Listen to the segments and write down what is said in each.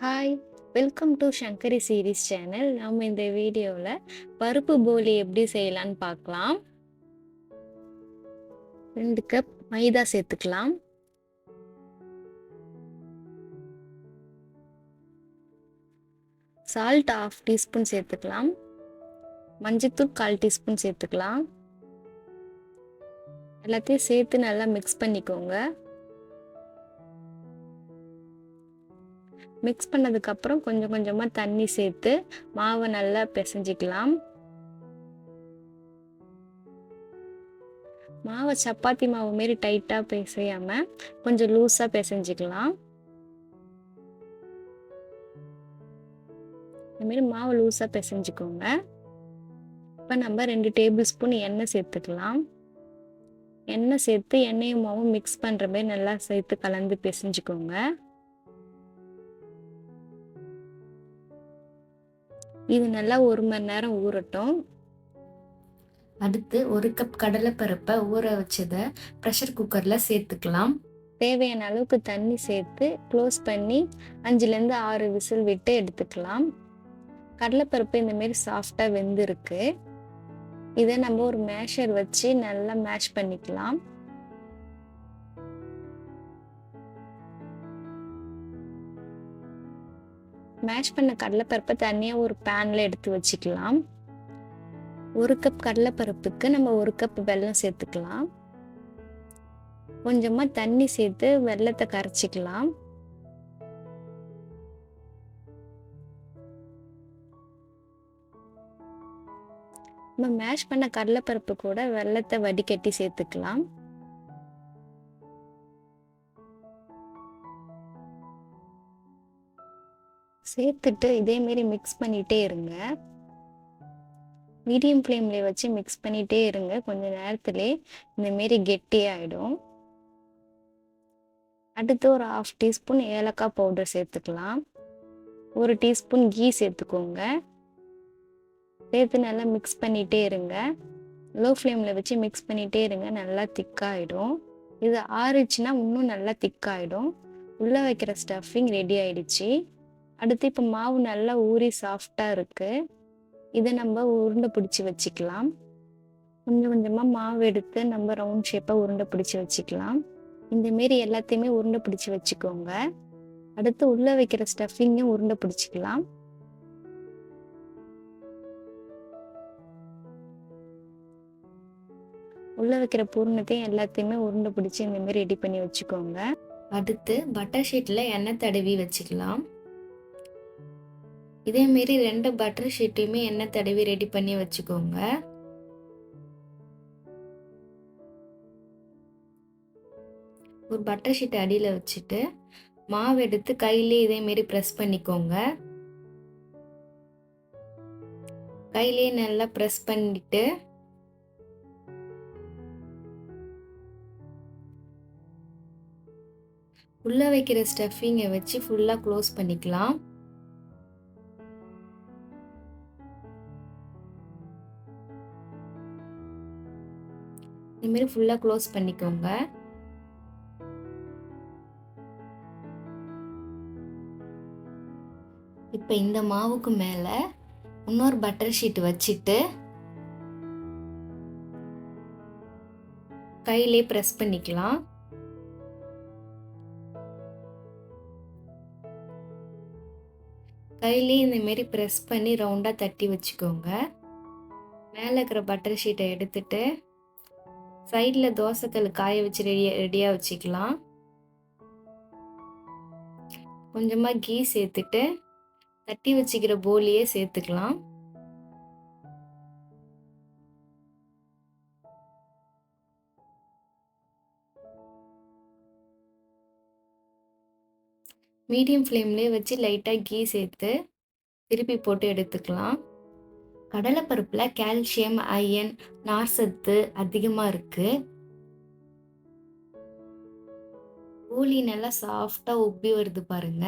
Hi! Welcome to Sankari series channel. நம்ம இந்த வீடியோவில் பருப்பு போலி எப்படி செய்யலான்னு பார்க்கலாம். 2 கப் மைதா சேர்த்துக்கலாம். சால்ட் 1/2 டீஸ்பூன் சேர்த்துக்கலாம். மஞ்சத்தூள் 1/4 டீஸ்பூன் சேர்த்துக்கலாம். எல்லாத்தையும் சேர்த்து நல்லா மிக்ஸ் பண்ணிக்கோங்க. மிக்ஸ் பண்ணதுக்கப்புறம் கொஞ்சம் கொஞ்சமாக தண்ணி சேர்த்து மாவை நல்லா பிசைஞ்சிக்கலாம். மாவை சப்பாத்தி மாவு மாரி டைட்டாக பிசையாமல் கொஞ்சம் லூஸாக பிசைஞ்சிக்கலாம். இதுமாரி மாவு லூஸாக பிசைஞ்சிக்கோங்க. இப்போ நம்ம 2 டேபிள் ஸ்பூன் எண்ணெய் சேர்த்துக்கலாம். எண்ணெய் சேர்த்து எண்ணெயும் மாவும் மிக்ஸ் பண்ணுற மாதிரி நல்லா சேர்த்து கலந்து பிசைஞ்சிக்கோங்க. இது நல்லா 1 மணி நேரம் ஊறட்டும். அடுத்து 1 கப் கடலைப்பருப்பை ஊற வச்சதை ப்ரெஷர் குக்கரில் சேர்த்துக்கலாம். தேவையான அளவுக்கு தண்ணி சேர்த்து க்ளோஸ் பண்ணி 5லேருந்து 6 விசில் விட்டு எடுத்துக்கலாம். கடலைப்பருப்பு இந்தமாரி சாஃப்டாக வெந்திருக்கு. இதை நம்ம ஒரு மேஷர் வச்சு நல்லா மேஷ் பண்ணிக்கலாம். மேஷ் பண்ண கடலைப்பருப்பை தனியாக ஒரு பேனில் எடுத்து வச்சுக்கலாம். 1 கப் கடலைப்பருப்புக்கு நம்ம 1 கப் வெல்லம் சேர்த்துக்கலாம். கொஞ்சமாக தண்ணி சேர்த்து வெல்லத்தை கரைச்சிக்கலாம். நம்ம மேஷ் பண்ண கடலைப்பருப்பு கூட வெல்லத்தை வடிகட்டி சேர்த்துக்கலாம். சேர்த்துட்டு இதேமாரி மிக்ஸ் பண்ணிகிட்டே இருங்க. மீடியம் ஃப்ளேமில் வச்சு மிக்ஸ் பண்ணிகிட்டே இருங்க. கொஞ்சம் நேரத்துலேயே இந்தமாரி கெட்டியாகிடும். அடுத்து ஒரு 1/2 டீஸ்பூன் ஏலக்காய் பவுடர் சேர்த்துக்கலாம். 1 டீஸ்பூன் கீ சேர்த்துக்கோங்க. சேர்த்து நல்லா மிக்ஸ் பண்ணிகிட்டே இருங்க. லோ ஃப்ளேமில் வச்சு மிக்ஸ் பண்ணிகிட்டே இருங்க. நல்லா திக்காகிடும். இது ஆறிச்சுன்னா இன்னும் நல்லா திக்காகிடும். உள்ளே வைக்கிற ஸ்டஃபிங் ரெடி ஆயிடுச்சு. அடுத்து இப்போ மாவு நல்லா ஊறி சாஃப்டாக இருக்குது. இதை நம்ம உருண்டை பிடிச்சி வச்சுக்கலாம். கொஞ்சம் கொஞ்சமாக மாவு எடுத்து நம்ம ரவுண்ட் ஷேப்பாக உருண்டை பிடிச்சி வச்சுக்கலாம். இந்தமாரி எல்லாத்தையுமே உருண்டை பிடிச்சி வச்சுக்கோங்க. அடுத்து உள்ளே வைக்கிற ஸ்டஃபிங்கும் உருண்டை பிடிச்சிக்கலாம். உள்ளே வைக்கிற பூர்ணத்தையும் எல்லாத்தையுமே உருண்டை பிடிச்சி இந்தமாரி ரெடி பண்ணி வச்சுக்கோங்க. அடுத்து பட்டர் ஷீட்டில் எண்ணெய் தடவி வச்சுக்கலாம். இதேமாரி 2 பட்டர் ஷீட்டையுமே எண்ணெய் தடவி ரெடி பண்ணி வச்சுக்கோங்க. ஒரு பட்டர் ஷீட் அடியில் வச்சுட்டு மாவு எடுத்து கையிலே இதேமாரி ப்ரெஸ் பண்ணிக்கோங்க. கையிலே நல்லா ப்ரெஸ் பண்ணிட்டு உள்ள வைக்கிற ஸ்டஃபிங்கை வச்சு ஃபுல்லாக க்ளோஸ் பண்ணிக்கலாம். இதுமாரி ஃபுல்லாக க்ளோஸ் பண்ணிக்கோங்க. இப்போ இந்த மாவுக்கு மேலே இன்னொரு பட்டர் ஷீட் வச்சுட்டு கையிலே ப்ரெஸ் பண்ணிக்கலாம். கையிலே இந்தமாரி ப்ரெஸ் பண்ணி ரவுண்டாக தட்டி வச்சுக்கோங்க. மேலே இருக்கிற பட்டர் ஷீட்டை எடுத்துட்டு சைடில் தோசைக்கல் காய வச்சு ரெடியாக வச்சுக்கலாம். கொஞ்சமாக கீ சேர்த்துட்டு தட்டி வச்சுக்கிற போலியே சேர்த்துக்கலாம். மீடியம் ஃப்ளேம்லேயே வச்சு லைட்டாக கீ சேர்த்து திருப்பி போட்டு எடுத்துக்கலாம். கடலைப்பருப்பில் கால்சியம், அயன், நார்சத்து அதிகமாக இருக்குது. போலி நல்லா சாஃப்டாக உப்பி வருது பாருங்க.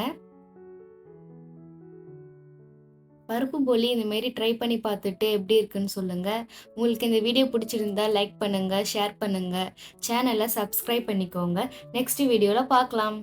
பருப்பு போலி இந்தமாரி ட்ரை பண்ணி பார்த்துட்டு எப்படி இருக்குன்னு சொல்லுங்கள். உங்களுக்கு இந்த வீடியோ பிடிச்சிருந்தா லைக் பண்ணுங்கள், ஷேர் பண்ணுங்கள், சேனலை சப்ஸ்கிரைப் பண்ணிக்கோங்க. நெக்ஸ்ட் வீடியோவில் பார்க்கலாம்.